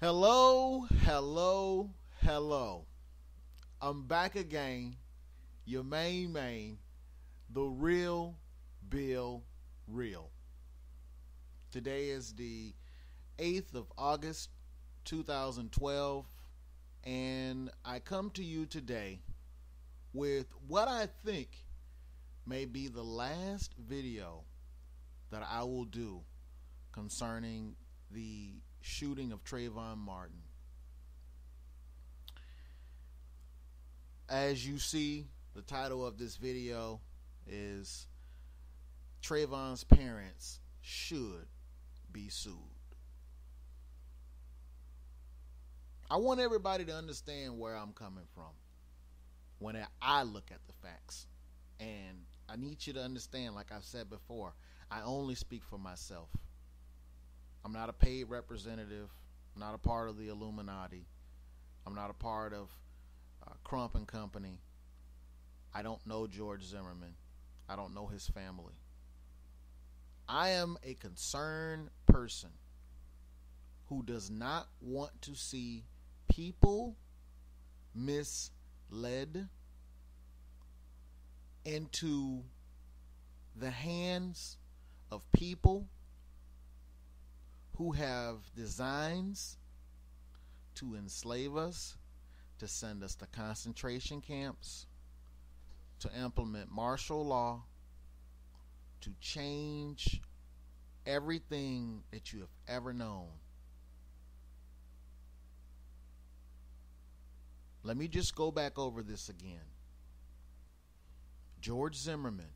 Hello, hello, hello. I'm back again. Your main, the real Bill Real. Today is the 8th of August, 2012, and I come to you today with what I think may be the last video that I will do concerning the shooting of Trayvon Martin. As you see, the title of this video is Trayvon's Parents Should Be Sued. I want everybody to understand where I'm coming from when I look at the facts. And I need you to understand, like I've said before, I only speak for myself. I'm not a paid representative. I'm not a part of the Illuminati. I'm not a part of Crump and Company. I don't know George Zimmerman. I don't know his family. I am a concerned person who does not want to see people misled into the hands of people who have designs to enslave us, to send us to concentration camps, to implement martial law, to change everything that you have ever known. Let me just go back over this again. George Zimmerman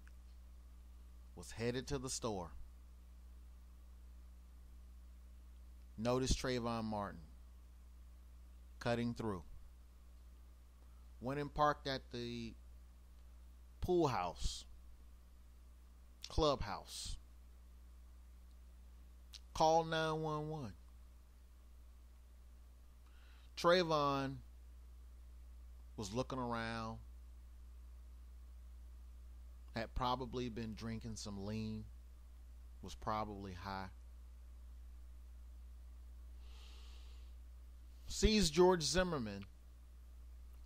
was headed to the store. Noticed Trayvon Martin cutting through. Went and parked at the pool house, clubhouse. Called 911. Trayvon was looking around, had probably been drinking some lean, was probably high. Sees George Zimmerman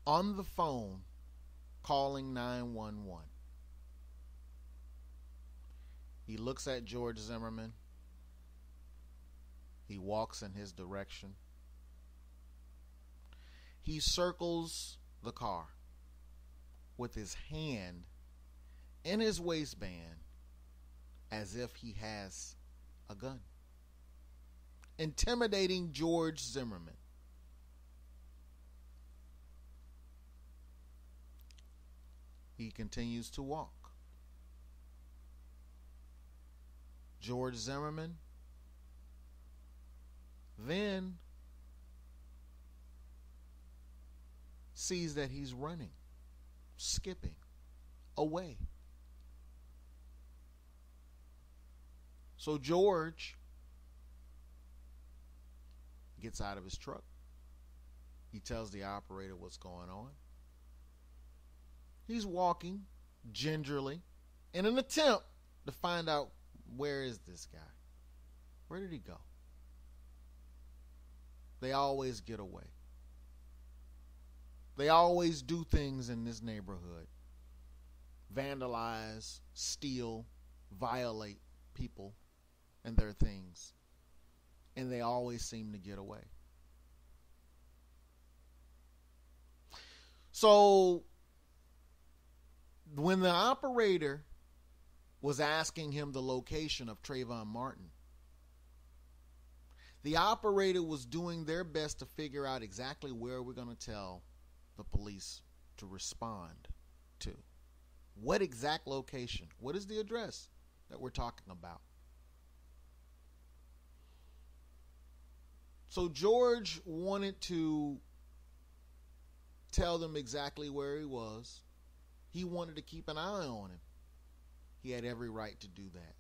on the phone calling 911. He looks at George Zimmerman. He walks in his direction. He circles the car with his hand in his waistband as if he has a gun, intimidating George Zimmerman. He continues to walk. George Zimmerman then sees that he's running, skipping away. So George gets out of his truck. He tells the operator what's going on. He's walking gingerly in an attempt to find out, where is this guy? Where did he go? They always get away. They always do things in this neighborhood. Vandalize, steal, violate people and their things. And they always seem to get away. So when the operator was asking him the location of Trayvon Martin, the operator was doing their best to figure out exactly where we're going to tell the police to respond to. What exact location? What is the address that we're talking about? So George wanted to tell them exactly where he was. He wanted to keep an eye on him. He had every right to do that.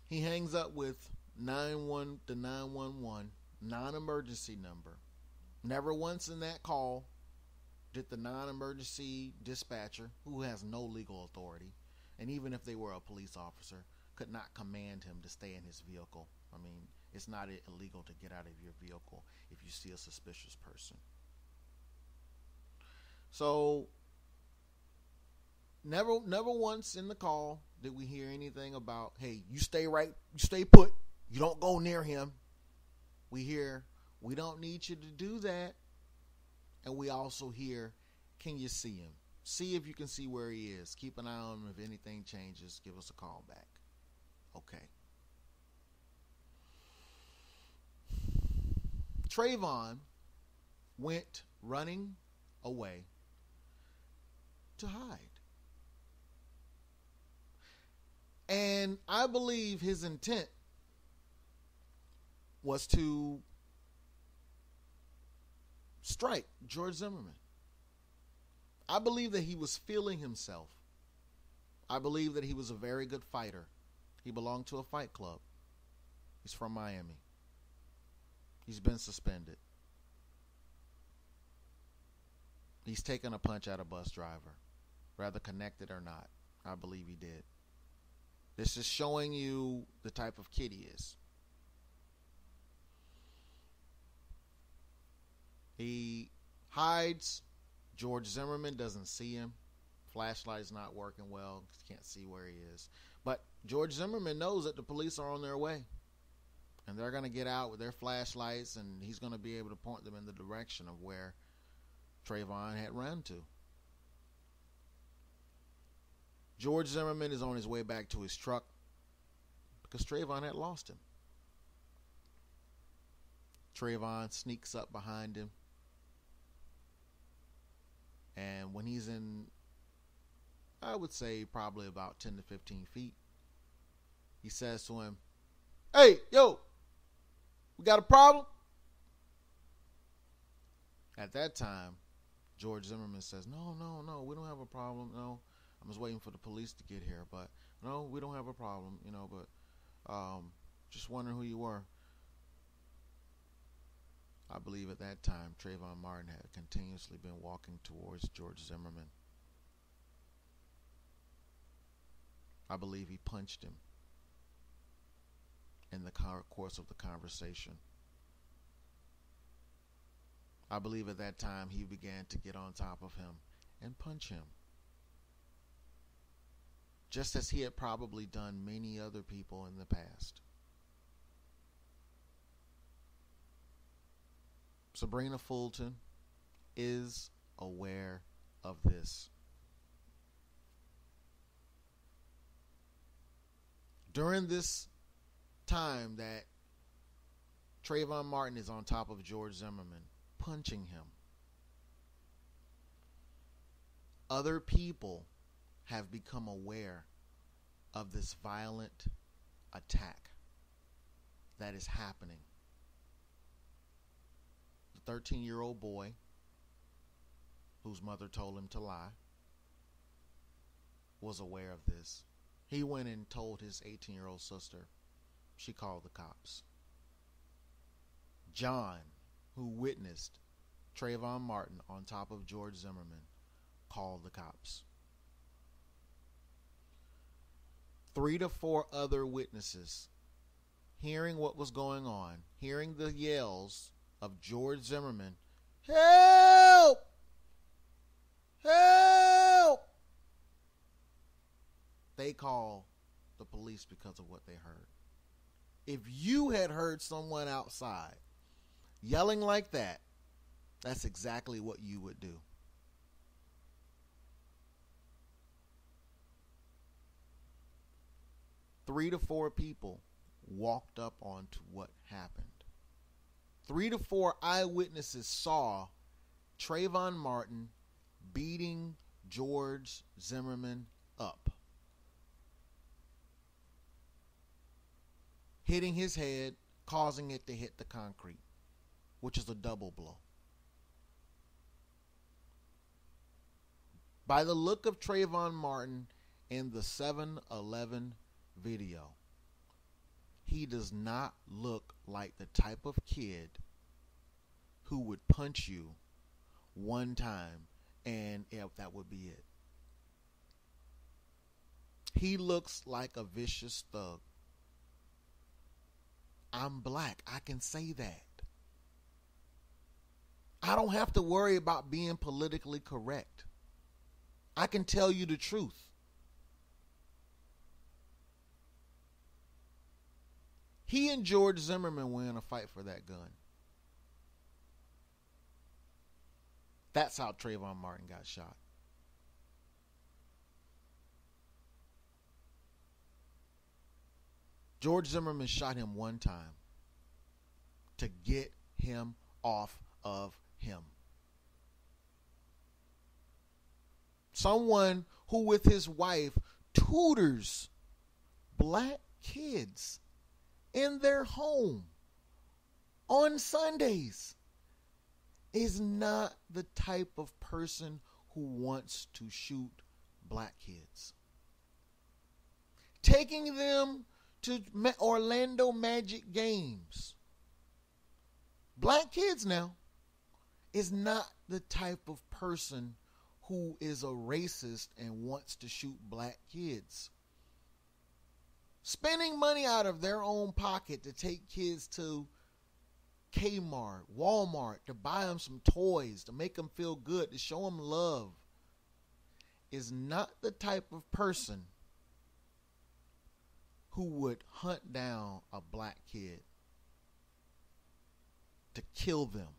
He hangs up with the 911 non-emergency number. Never once in that call did the non-emergency dispatcher, who has no legal authority, and even if they were a police officer, could not command him to stay in his vehicle. I mean, it's not illegal to get out of your vehicle if you see a suspicious person. So never once in the call did we hear anything about, hey, you stay put, you don't go near him. We hear, we don't need you to do that. And we also hear, can you see him? See if you can see where he is. Keep an eye on him. If anything changes, give us a call back. Okay. Trayvon went running away to hide. And I believe his intent was to strike George Zimmerman. I believe that he was feeling himself. I believe that he was a very good fighter. He belonged to a fight club. He's from Miami. He's been suspended. He's taken a punch at a bus driver, whether connected or not. I believe he did. This is showing you the type of kid he is. He hides. George Zimmerman doesn't see him. Flashlight's not working well. Can't see where he is. But George Zimmerman knows that the police are on their way. And they're going to get out with their flashlights, and he's going to be able to point them in the direction of where Trayvon had run to. George Zimmerman is on his way back to his truck because Trayvon had lost him. Trayvon sneaks up behind him. And when he's in, I would say probably about 10 to 15 feet, he says to him, "Hey, yo, we got a problem?" At that time, George Zimmerman says, No, we don't have a problem. No, I'm just waiting for the police to get here. But no, we don't have a problem, but just wondering who you were. I believe at that time, Trayvon Martin had continuously been walking towards George Zimmerman. I believe he punched him in the course of the conversation. I believe at that time he began to get on top of him and punch him, just as he had probably done many other people in the past. Sabrina Fulton is aware of this. During this time that Trayvon Martin is on top of George Zimmerman, punching him, other people have become aware of this violent attack that is happening. The 13-year-old boy, whose mother told him to lie, was aware of this. He went and told his 18-year-old sister. She called the cops. John, who witnessed Trayvon Martin on top of George Zimmerman, called the cops. 3 to 4 other witnesses, hearing what was going on, hearing the yells of George Zimmerman, "Help! Help!" They call the police because of what they heard. If you had heard someone outside yelling like that, that's exactly what you would do. Three to four people walked up onto what happened. 3 to 4 eyewitnesses saw Trayvon Martin beating George Zimmerman up, hitting his head, causing it to hit the concrete, which is a double blow. By the look of Trayvon Martin in the 7-Eleven video, he does not look like the type of kid who would punch you one time and that would be it. He looks like a vicious thug. I'm black. I can say that. I don't have to worry about being politically correct. I can tell you the truth. He and George Zimmerman were in a fight for that gun. That's how Trayvon Martin got shot. George Zimmerman shot him one time to get him off of him. Someone who with his wife tutors black kids in their home on Sundays is not the type of person who wants to shoot black kids. Taking them to Orlando Magic games, black kids now, is not the type of person who is a racist and wants to shoot black kids. Spending money out of their own pocket to take kids to Kmart, Walmart, to buy them some toys, to make them feel good, to show them love, is not the type of person who would hunt down a black kid to kill them.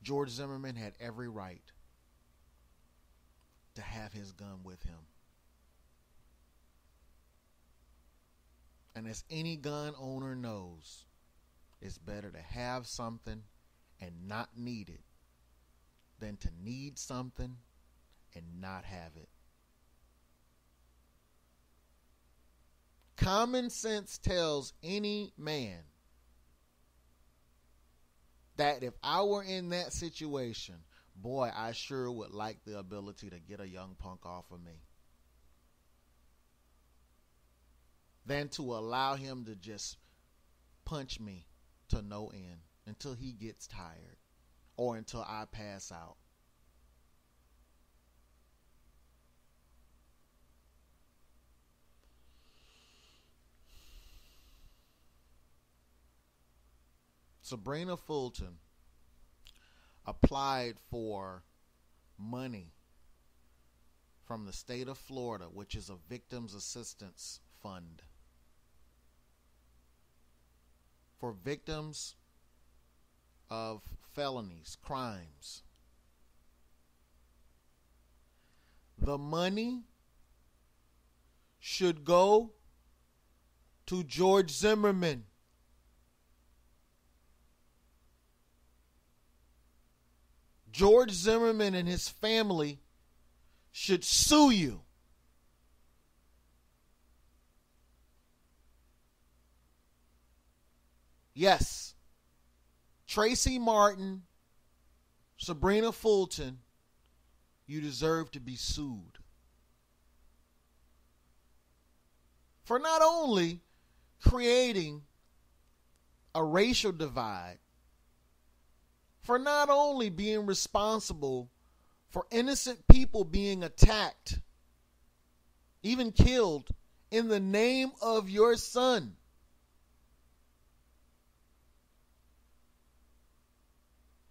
George Zimmerman had every right to have his gun with him. And as any gun owner knows, it's better to have something and not need it than to need something and not have it. Common sense tells any man that if I were in that situation, boy, I sure would like the ability to get a young punk off of me, than to allow him to just punch me to no end until he gets tired or until I pass out. Sabrina Fulton applied for money from the state of Florida, which is a victims assistance fund, for victims of felonies, crimes. The money should go to George Zimmerman. George Zimmerman and his family should sue you. Yes, Tracy Martin, Sabrina Fulton, you deserve to be sued for not only creating a racial divide, for not only being responsible for innocent people being attacked, even killed, in the name of your son,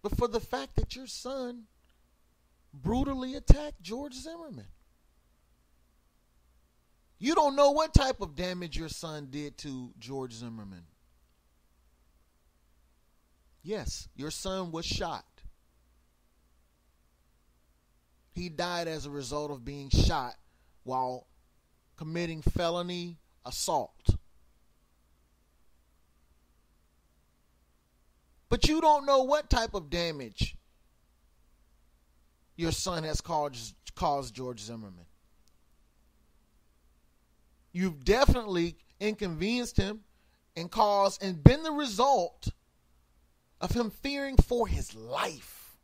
but for the fact that your son brutally attacked George Zimmerman. You don't know what type of damage your son did to George Zimmerman. Yes, your son was shot. He died as a result of being shot while committing felony assault. But you don't know what type of damage your son has caused George Zimmerman. You've definitely inconvenienced him and been the result of him fearing for his life.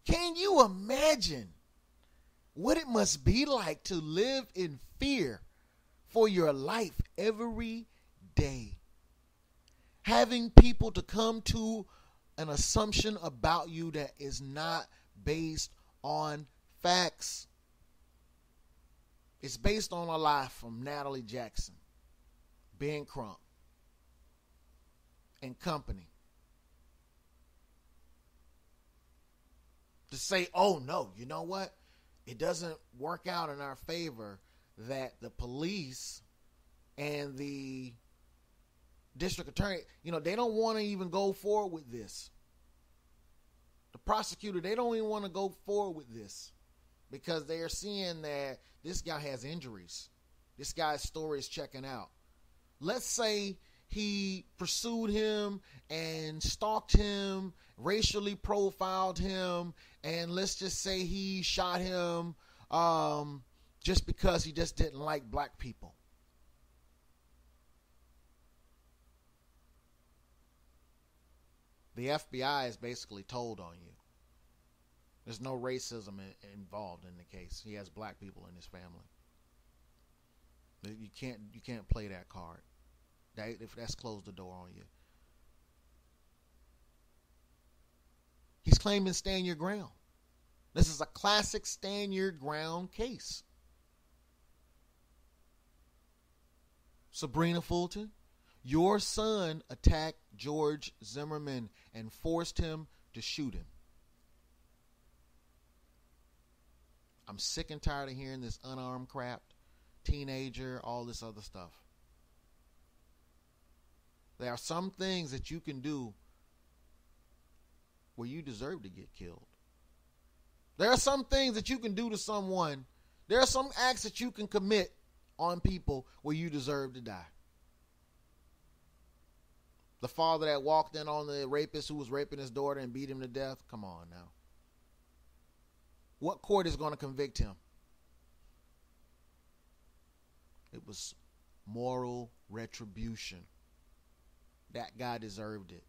Can you imagine what it must be like to live in fear for your life every day? Having people to come to an assumption about you that is not based on facts. It's based on a lie from Natalie Jackson, Ben Crump, and company. To say, oh no, you know what? It doesn't work out in our favor that the police and the district attorney, they don't want to even go forward with this. The prosecutor, they don't even want to go forward with this because they are seeing that this guy has injuries. This guy's story is checking out. Let's say he pursued him and stalked him, racially profiled him, and let's just say he shot him just because he just didn't like black people. The FBI is basically told on you. There's no racism involved in the case. He has black people in his family. You can't play that card. If that's closed the door on you. He's claiming stand your ground. This is a classic stand your ground case. Sabrina Fulton, your son attacked George Zimmerman and forced him to shoot him. I'm sick and tired of hearing this unarmed crap, teenager, all this other stuff. There are some things that you can do where you deserve to get killed. There are some things that you can do to someone. There are some acts that you can commit on people where you deserve to die. The father that walked in on the rapist who was raping his daughter and beat him to death. Come on now. What court is going to convict him? It was moral retribution. That guy deserved it.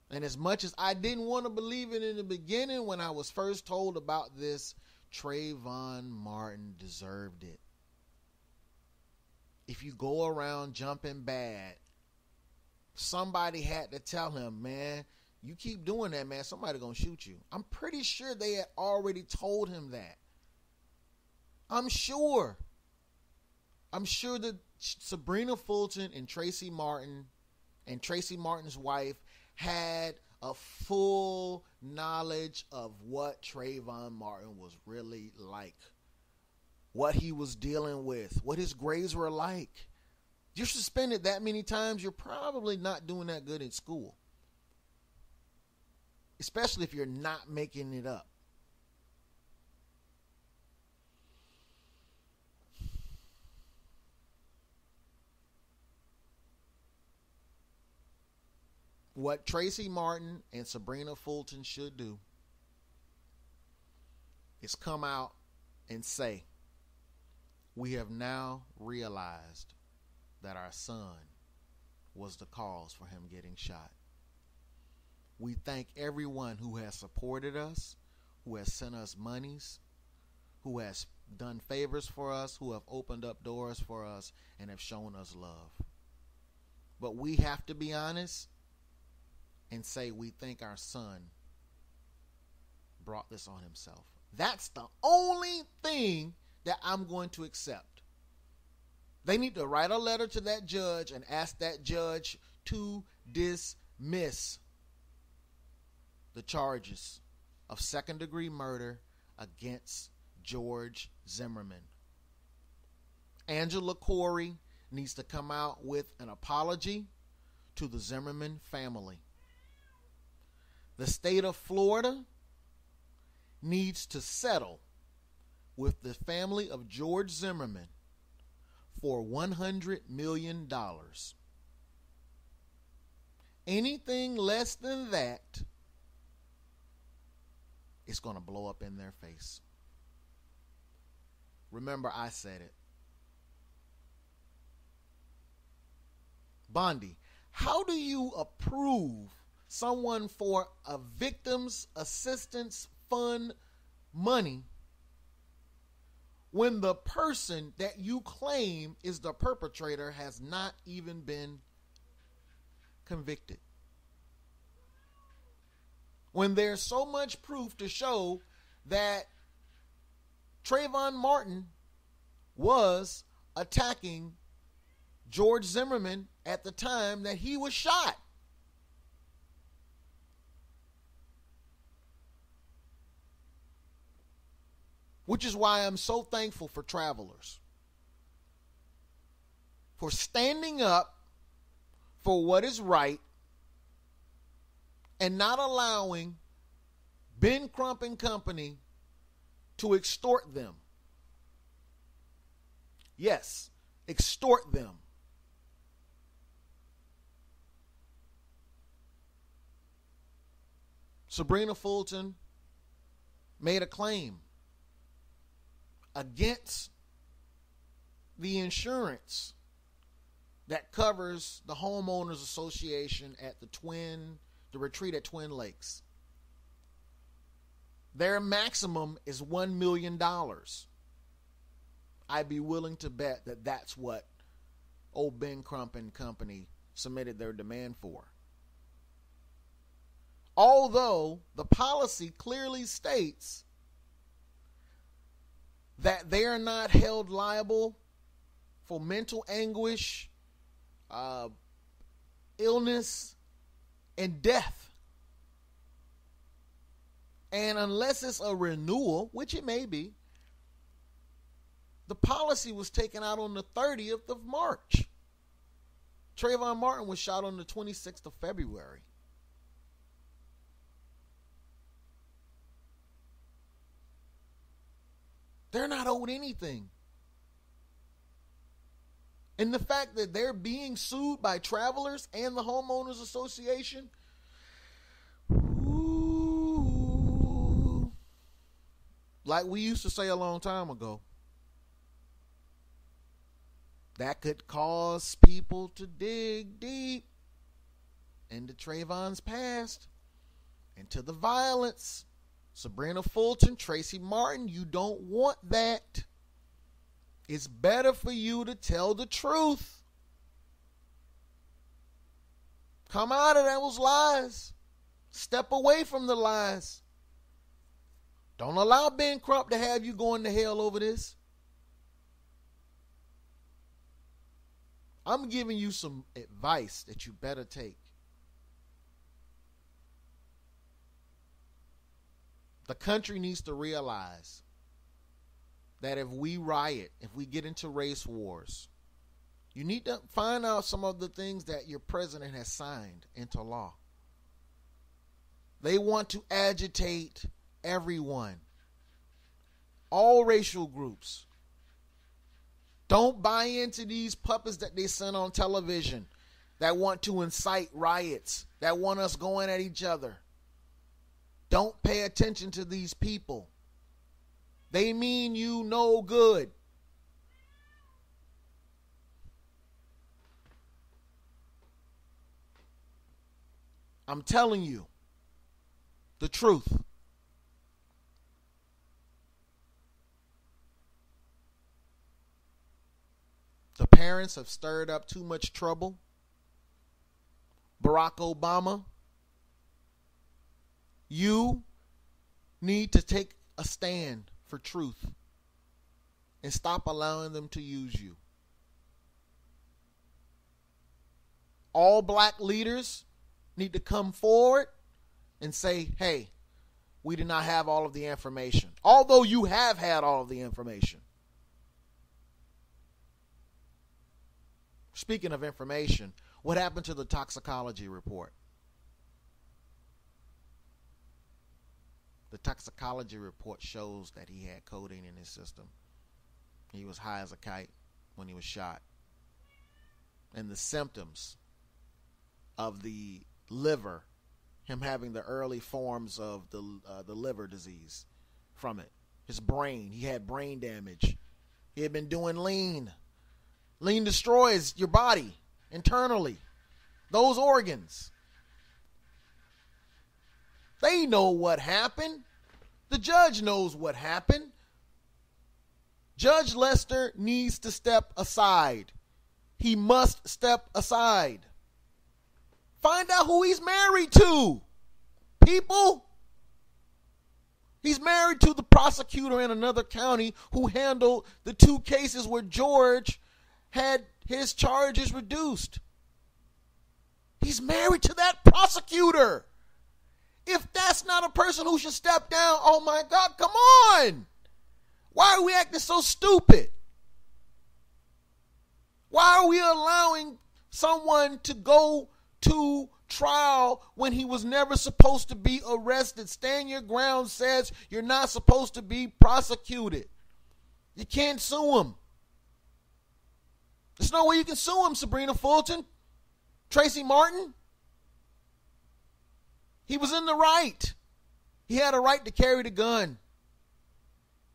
And as much as I didn't want to believe it in the beginning when I was first told about this, Trayvon Martin deserved it. If you go around jumping bad, somebody had to tell him, man, you keep doing that, man, somebody gonna shoot you. I'm pretty sure they had already told him that. I'm sure that Sabrina Fulton and Tracy Martin and Tracy Martin's wife had a full knowledge of what Trayvon Martin was really like, what he was dealing with, what his grades were like. You're suspended that many times, you're probably not doing that good in school, especially if you're not making it up. What Tracy Martin and Sabrina Fulton should do is come out and say, we have now realized that our son was the cause for him getting shot. We thank everyone who has supported us, who has sent us monies, who has done favors for us, who have opened up doors for us, and have shown us love. But we have to be honest and say we think our son brought this on himself. That's the only thing that I'm going to accept. They need to write a letter to that judge and ask that judge to dismiss the charges of second-degree murder against George Zimmerman. Angela Corey needs to come out with an apology to the Zimmerman family. The state of Florida needs to settle with the family of George Zimmerman for $100 million. Anything less than that, it's going to blow up in their face. Remember, I said it. Bondi, how do you approve someone for a victim's assistance fund money when the person that you claim is the perpetrator has not even been convicted? when there's so much proof to show that Trayvon Martin was attacking George Zimmerman at the time that he was shot? Which is why I'm so thankful for Travelers, for standing up for what is right and not allowing Ben Crump and company to extort them. Yes, extort them. Sabrina Fulton made a claim against the insurance that covers the homeowners association at the retreat at Twin Lakes. Their maximum is $1 million. I'd be willing to bet that that's what old Ben Crump and company submitted their demand for. Although the policy clearly states that they are not held liable for mental anguish, illness, and death. And unless it's a renewal, which it may be, the policy was taken out on the 30th of March. Trayvon Martin was shot on the 26th of February. They're not owed anything. And the fact that they're being sued by Travelers and the Homeowners Association, ooh, like we used to say a long time ago, that could cause people to dig deep into Trayvon's past, into the violence. Sabrina Fulton, Tracy Martin, you don't want that. It's better for you to tell the truth. Come out of those lies. Step away from the lies. Don't allow Ben Crump to have you going to hell over this. I'm giving you some advice that you better take. The country needs to realize that if we riot, if we get into race wars, you need to find out some of the things that your president has signed into law. They want to agitate everyone, all racial groups. Don't buy into these puppets that they send on television that want to incite riots, that want us going at each other. Don't pay attention to these people. They mean you no good. I'm telling you the truth. The parents have stirred up too much trouble. Barack Obama, you need to take a stand for truth and stop allowing them to use you. All black leaders need to come forward and say, hey, we did not have all of the information. Although you have had all of the information. Speaking of information, what happened to the toxicology report? The toxicology report shows that he had codeine in his system. He was high as a kite when he was shot. And the symptoms of the liver, him having the early forms of the liver disease from it. His brain, he had brain damage. He had been doing lean. Lean destroys your body internally. Those organs. They know what happened. The judge knows what happened. Judge Lester needs to step aside. He must step aside. Find out who he's married to. people. He's married to the prosecutor in another county who handled the 2 cases where George had his charges reduced. He's married to that prosecutor. If that's not a person who should step down, oh my God, come on. Why are we acting so stupid? Why are we allowing someone to go to trial when he was never supposed to be arrested? Stand your ground says you're not supposed to be prosecuted. You can't sue him. There's no way you can sue him, Sabrina Fulton, Tracy Martin. He was in the right. He had a right to carry the gun.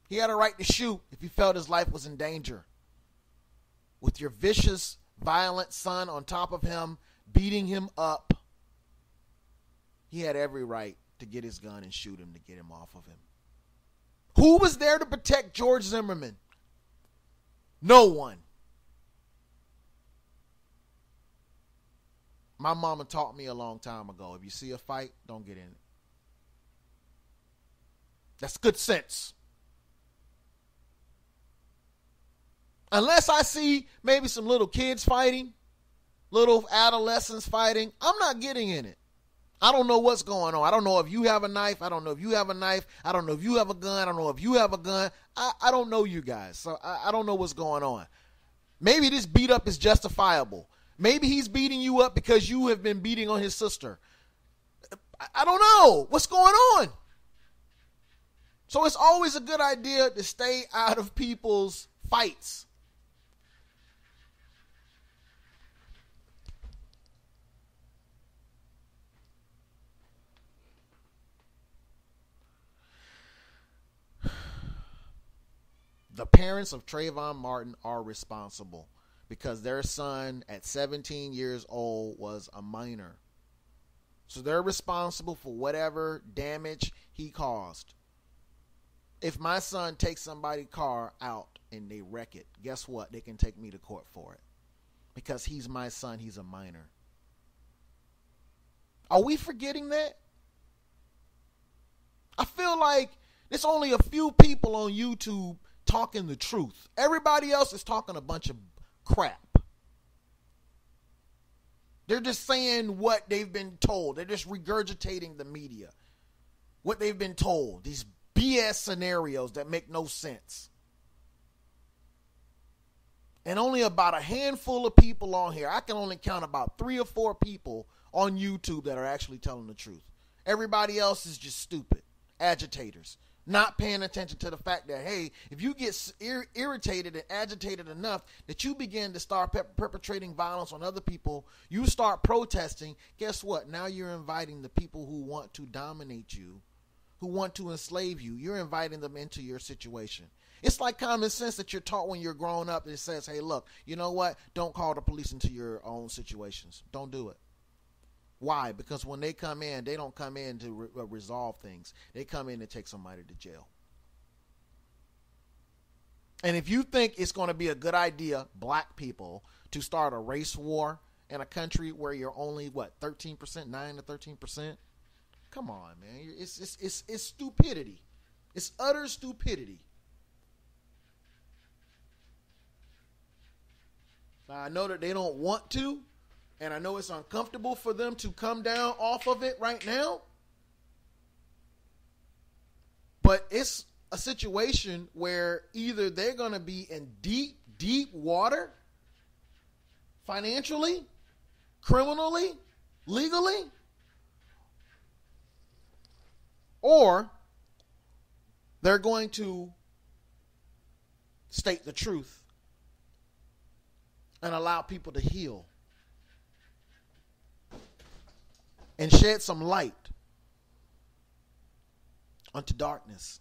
He had a right to shoot if he felt his life was in danger. With your vicious, violent son on top of him, beating him up, he had every right to get his gun and shoot him to get him off of him. Who was there to protect George Zimmerman? No one. My mama taught me a long time ago, if you see a fight, don't get in it. That's good sense. Unless I see maybe some little kids fighting, little adolescents fighting, I'm not getting in it. I don't know what's going on. I don't know if you have a knife. I don't know if you have a knife. I don't know if you have a gun. I don't know if you have a gun. I don't know you guys. So I don't know what's going on. Maybe this beat up is justifiable. Maybe he's beating you up because you have been beating on his sister. I don't know what's going on. So it's always a good idea to stay out of people's fights. The parents of Trayvon Martin are responsible because their son at 17 years old was a minor. So they're responsible for whatever damage he caused. If my son takes somebody's car out and they wreck it, guess what? They can take me to court for it. Because he's my son, he's a minor. Are we forgetting that? I feel like there's only a few people on YouTube talking the truth. Everybody else is talking a bunch of crap. They're just saying what they've been told. They're just regurgitating the media. What they've been told. These BS scenarios that make no sense. And only about a handful of people on here. I can only count about 3 or 4 people on YouTube that are actually telling the truth. Everybody else is just stupid. Agitators. Not paying attention to the fact that, hey, if you get irritated and agitated enough that you begin to start perpetrating violence on other people, you start protesting, guess what? Now you're inviting the people who want to dominate you, who want to enslave you. You're inviting them into your situation. It's like common sense that you're taught when you're growing up. It says, hey, look, you know what? Don't call the police into your own situations. Don't do it. Why? Because when they come in, they don't come in to resolve things. They come in to take somebody to jail. And if you think it's going to be a good idea, black people, to start a race war in a country where you're only, 13%, 9 to 13%? Come on, man. It's stupidity. It's utter stupidity. Now, I know that they don't want to. And I know it's uncomfortable for them to come down off of it right now. But it's a situation where either they're going to be in deep, deep water, financially, criminally, legally, or they're going to state the truth and allow people to heal. And shed some light onto darkness.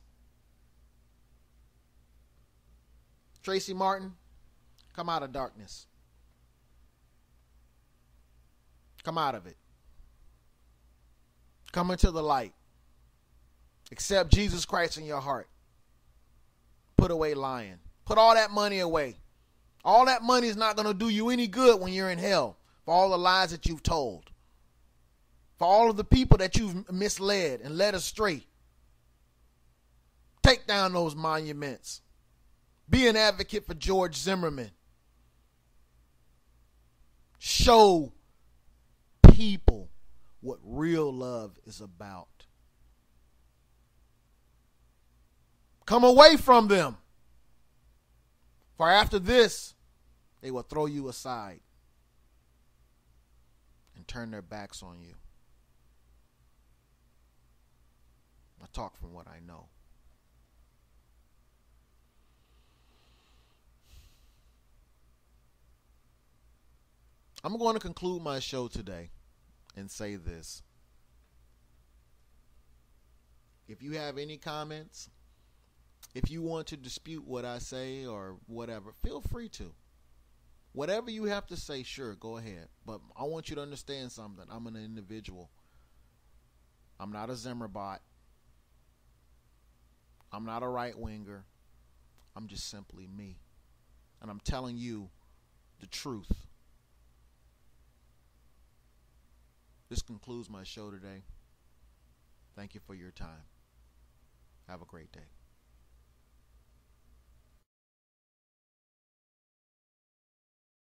Tracy Martin, come out of darkness. Come out of it. Come into the light. Accept Jesus Christ in your heart. Put away lying. Put all that money away. All that money is not going to do you any good when you're in hell for all the lies that you've told. For all of the people that you've misled and led astray. Take down those monuments. Be an advocate for George Zimmerman. Show people what real love is about. Come away from them. For after this, they will throw you aside and turn their backs on you. I talk from what I know. I'm going to conclude my show today and say this. If you have any comments, if you want to dispute what I say or whatever, feel free to. Whatever you have to say, sure, go ahead. But I want you to understand something. I'm an individual. I'm not a Zimmerbot. I'm not a right-winger. I'm just simply me. And I'm telling you the truth. This concludes my show today. Thank you for your time. Have a great day.